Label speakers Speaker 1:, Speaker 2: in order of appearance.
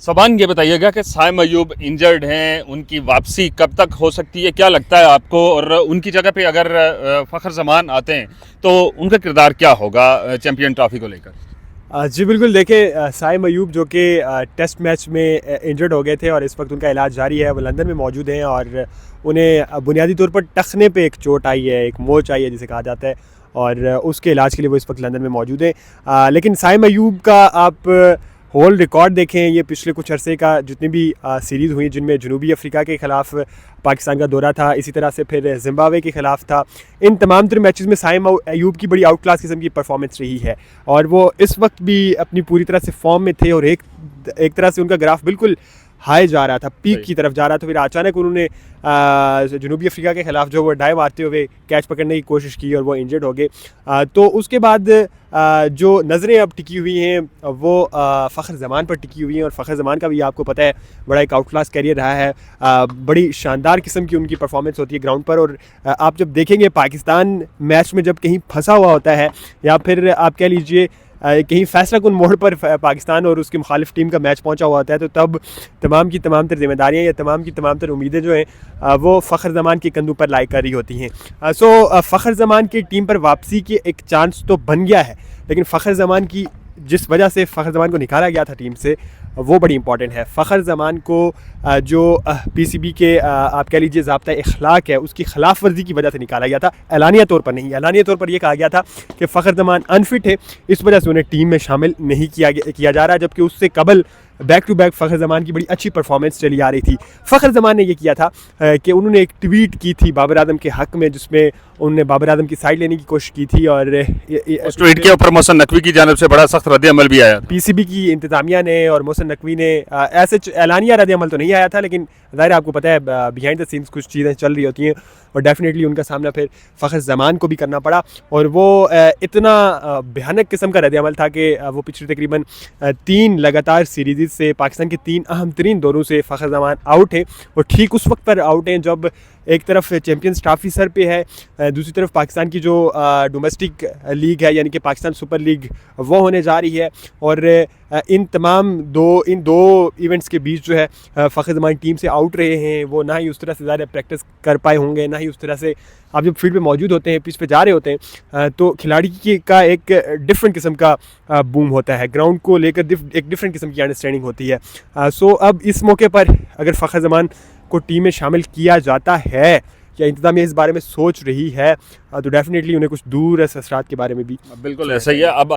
Speaker 1: सबान, ये बताइएगा कि साइम अयूब इंजर्ड हैं, उनकी वापसी कब तक हो सकती है, क्या लगता है आपको? और उनकी जगह पे अगर फ़खर जमान आते हैं तो उनका किरदार क्या होगा चैंपियन ट्रॉफी को लेकर?
Speaker 2: जी बिल्कुल, देखिए साइम अयूब जो कि टेस्ट मैच में इंजर्ड हो गए थे और इस वक्त उनका इलाज जारी है, वो लंदन में मौजूद हैं और उन्हें बुनियादी तौर पर टखने पे एक चोट आई है, एक मोच आई है जिसे कहा जाता है, और उसके इलाज के लिए वो इस वक्त लंदन में मौजूद हैं। लेकिन साइम अयूब का आप होल रिकॉर्ड देखें, ये पिछले कुछ अरसे का जितनी भी सीरीज़ हुई जिनमें जनूबी अफ्रीका के ख़िलाफ़ पाकिस्तान का दौरा था, इसी तरह से फिर जिम्बाब्वे के ख़िलाफ़ था, इन तमाम तर मैचेस में साइम अयूब की बड़ी आउट क्लास किस्म की परफॉर्मेंस रही है और वो इस वक्त भी अपनी पूरी तरह से फॉर्म में थे और एक तरह से उनका ग्राफ बिल्कुल हाई जा रहा था, पीक की तरफ जा रहा था। फिर अचानक उन्होंने जनूबी अफ्रीका के ख़िलाफ़ जो वो डाइव मारते हुए कैच पकड़ने की कोशिश की और वो इंजर्ड हो गए। तो उसके बाद जो नज़रें अब टिकी हुई हैं वो फ़खर ज़मान पर टिकी हुई हैं और फ़खर ज़मान का भी आपको पता है बड़ा एक आउट क्लास कैरियर रहा है। बड़ी शानदार किस्म की उनकी परफॉर्मेंस होती है ग्राउंड पर, और आप जब देखेंगे पाकिस्तान मैच में जब कहीं फंसा हुआ होता है या फिर आप कह लीजिए कहीं फैसला कुन मोड़ पर पाकिस्तान और उसकी मुखालिफ टीम का मैच पहुंचा हुआ होता है, तो तब तमाम की तमाम तर जिम्मेदारियाँ या तमाम की तमाम तर उम्मीदें जो हैं वो फ़खर ज़मान के कंधों पर लाई कर रही होती हैं। सो फ़खर ज़मान की टीम पर वापसी के एक चांस तो बन गया है, लेकिन फ़खर ज़मान की जिस वजह से फ़खर ज़मान को निकाला गया था टीम से वो बड़ी इंपॉर्टेंट है। फ़खर ज़मान को जो पीसीबी के आप कह लीजिए ज़ाब्ता इखलाक है उसकी खिलाफ वर्जी की वजह से निकाला गया था, एलानिया तौर पर नहीं। एलानिया तौर पर यह कहा गया था कि फ़खर ज़मान अनफिट है, इस वजह से उन्हें टीम में शामिल नहीं किया जा रहा, जबकि उससे कबल बैक टू बैक फ़खर ज़मान की बड़ी अच्छी परफॉर्मेंस चली आ रही थी। फ़खर ज़मान ने यह किया था कि उन्होंने एक ट्वीट की थी बाबर आजम के हक़ में, जिसमें उन्होंने बाबर आजम की साइड लेने की कोशिश की थी और
Speaker 1: उस ट्वीट के ऊपर मोहसिन नकवी की जानिब से बड़ा सख्त रद्द-ए-अमल भी आया था।
Speaker 2: पीसीबी की इंतज़ामिया ने और मोहसिन नकवी ने ऐसे एलानिया रद्द-ए-अमल तो नहीं आया था, लेकिन ज़ाहिर आपको पता है बिहाइंड द सीन्स कुछ चीज़ें चल रही होती हैं और डेफिनेटली उनका सामना फिर फ़खर ज़मान को भी करना पड़ा। और वो इतना भयानक किस्म का रद्द-ए-अमल था कि वो पिछले तकरीबन 3 लगातार सीरीज़ से पाकिस्तान के 3 अहम तरीन दौरों से फ़खर ज़मान आउट है और ठीक उस वक्त पर आउट हैं जब एक तरफ चैम्पियंस ट्रॉफी सर पे है, दूसरी तरफ पाकिस्तान की जो डोमेस्टिक लीग है यानी कि पाकिस्तान सुपर लीग वो होने जा रही है। और इन दो इवेंट्स के बीच जो है फ़खर ज़मान टीम से आउट रहे हैं, वो ना ही उस तरह से ज़्यादा प्रैक्टिस कर पाए होंगे, ना ही उस तरह से आप जब फील्ड पे मौजूद होते हैं, पिच पे जा रहे होते हैं, तो खिलाड़ी का एक डिफरेंट किस्म का बूम होता है, ग्राउंड को लेकर एक डिफरेंट किस्म की अंडरस्टैंडिंग होती है। सो अब इस मौके पर अगर फ़खर ज़मान को टीम में शामिल किया जाता है या इंतज़ामिया इस बारे में सोच रही है, तो डेफिनेटली उन्हें कुछ दूर असरात के बारे में भी
Speaker 1: बिल्कुल ऐसा ही है। अब